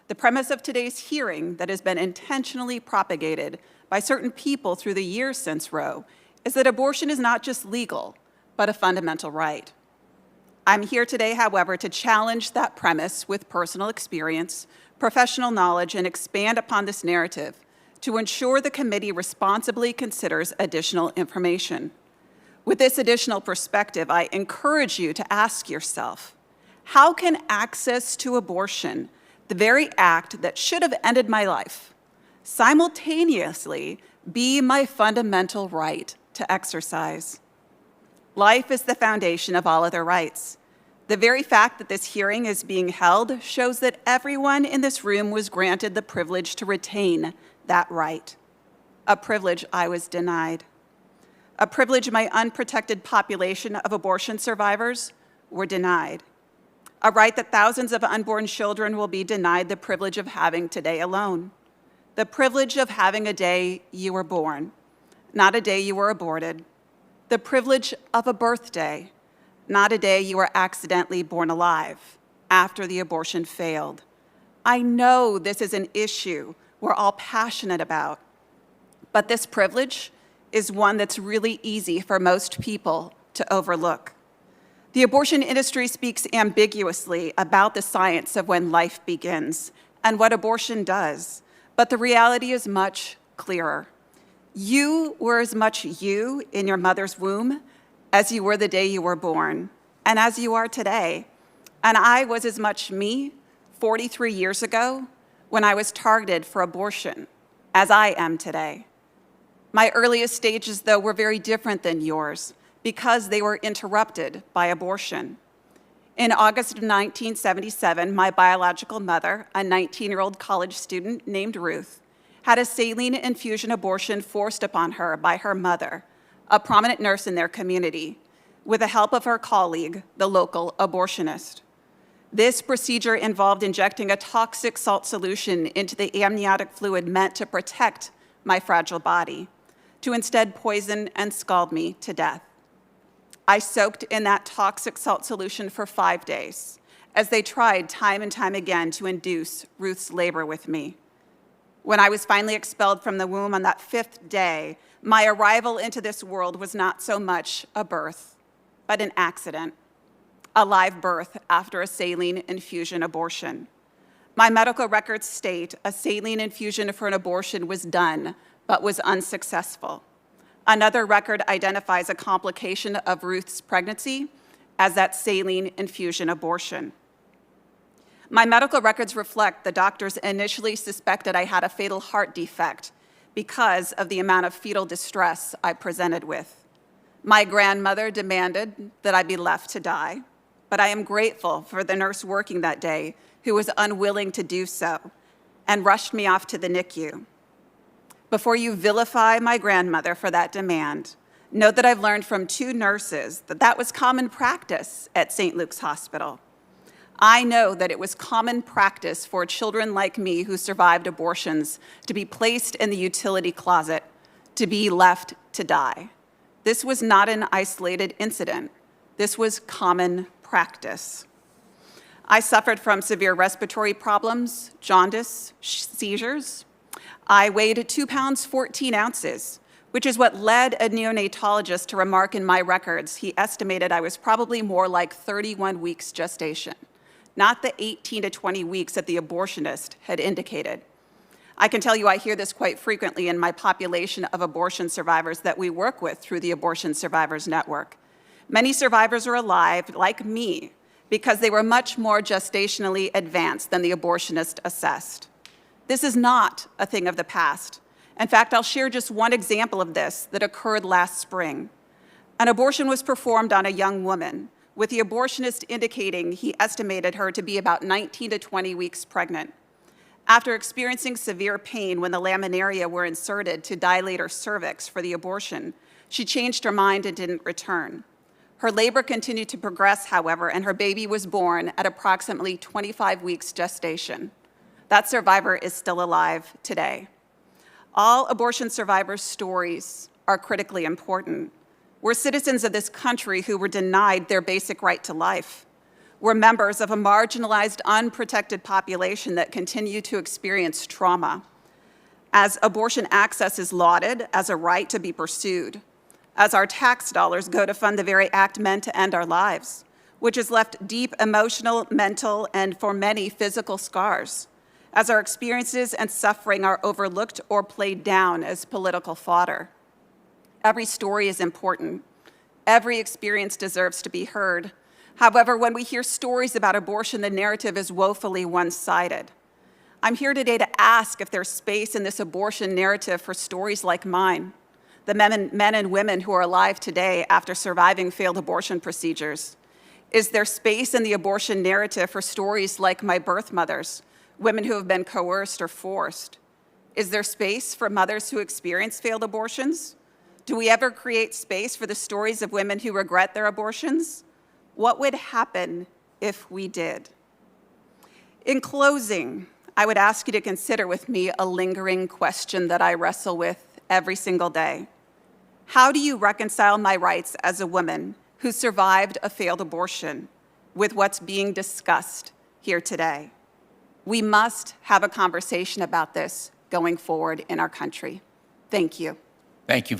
The premise of today's hearing that has been intentionally propagated by certain people through the years since Roe is that abortion is not just legal, but a fundamental right. I'm here today, however, to challenge that premise with personal experience, professional knowledge, and expand upon this narrative to ensure the committee responsibly considers additional information. With this additional perspective, I encourage you to ask yourself, how can access to abortion, the very act that should have ended my life, simultaneously be my fundamental right to exercise? Life is the foundation of all other rights. The very fact that this hearing is being held shows that everyone in this room was granted the privilege to retain that right, a privilege I was denied, a privilege my unprotected population of abortion survivors were denied, a right that thousands of unborn children will be denied the privilege of having today alone, the privilege of having a day you were born, not a day you were aborted, the privilege of a birthday, not a day you were accidentally born alive after the abortion failed. I know this is an issue we're all passionate about, but this privilege is one that's really easy for most people to overlook. The abortion industry speaks ambiguously about the science of when life begins and what abortion does, but the reality is much clearer. You were as much you in your mother's womb as you were the day you were born, and as you are today. And I was as much me 43 years ago when I was targeted for abortion as I am today. My earliest stages, though, were very different than yours because they were interrupted by abortion. In August of 1977, my biological mother, a 19-year-old college student named Ruth, had a saline infusion abortion forced upon her by her mother, a prominent nurse in their community, with the help of her colleague, the local abortionist. This procedure involved injecting a toxic salt solution into the amniotic fluid meant to protect my fragile body, to instead poison and scald me to death. I soaked in that toxic salt solution for 5 days as they tried time and time again to induce Ruth's labor with me. When I was finally expelled from the womb on that 5th day, my arrival into this world was not so much a birth, but an accident, a live birth after a saline infusion abortion. My medical records state a saline infusion for an abortion was done, but was unsuccessful. Another record identifies a complication of Ruth's pregnancy as that saline infusion abortion. My medical records reflect the doctors initially suspected I had a fatal heart defect because of the amount of fetal distress I presented with. My grandmother demanded that I be left to die, but I am grateful for the nurse working that day who was unwilling to do so and rushed me off to the NICU. Before you vilify my grandmother for that demand, note that I've learned from 2 nurses that that was common practice at St. Luke's Hospital. I know that it was common practice for children like me who survived abortions to be placed in the utility closet, to be left to die. This was not an isolated incident. This was common practice. I suffered from severe respiratory problems, jaundice, seizures. I weighed 2 pounds, 14 ounces, which is what led a neonatologist to remark in my records. He estimated I was probably more like 31 weeks gestation, not the 18 to 20 weeks that the abortionist had indicated. I can tell you I hear this quite frequently in my population of abortion survivors that we work with through the Abortion Survivors Network. Many survivors are alive, like me, because they were much more gestationally advanced than the abortionist assessed. This is not a thing of the past. In fact, I'll share just one example of this that occurred last spring. An abortion was performed on a young woman, with the abortionist indicating he estimated her to be about 19 to 20 weeks pregnant. After experiencing severe pain when the laminaria were inserted to dilate her cervix for the abortion, she changed her mind and didn't return. Her labor continued to progress, however, and her baby was born at approximately 25 weeks gestation. That survivor is still alive today. All abortion survivors' stories are critically important. We're citizens of this country who were denied their basic right to life. We're members of a marginalized, unprotected population that continue to experience trauma. As abortion access is lauded as a right to be pursued, as our tax dollars go to fund the very act meant to end our lives, which has left deep emotional, mental, and for many, physical scars, as our experiences and suffering are overlooked or played down as political fodder. Every story is important. Every experience deserves to be heard. However, when we hear stories about abortion, the narrative is woefully one-sided. I'm here today to ask if there's space in this abortion narrative for stories like mine, the men and women who are alive today after surviving failed abortion procedures. Is there space in the abortion narrative for stories like my birth mothers, women who have been coerced or forced? Is there space for mothers who experience failed abortions? Do we ever create space for the stories of women who regret their abortions? What would happen if we did? In closing, I would ask you to consider with me a lingering question that I wrestle with every single day. How do you reconcile my rights as a woman who survived a failed abortion with what's being discussed here today? We must have a conversation about this going forward in our country. Thank you. Thank you.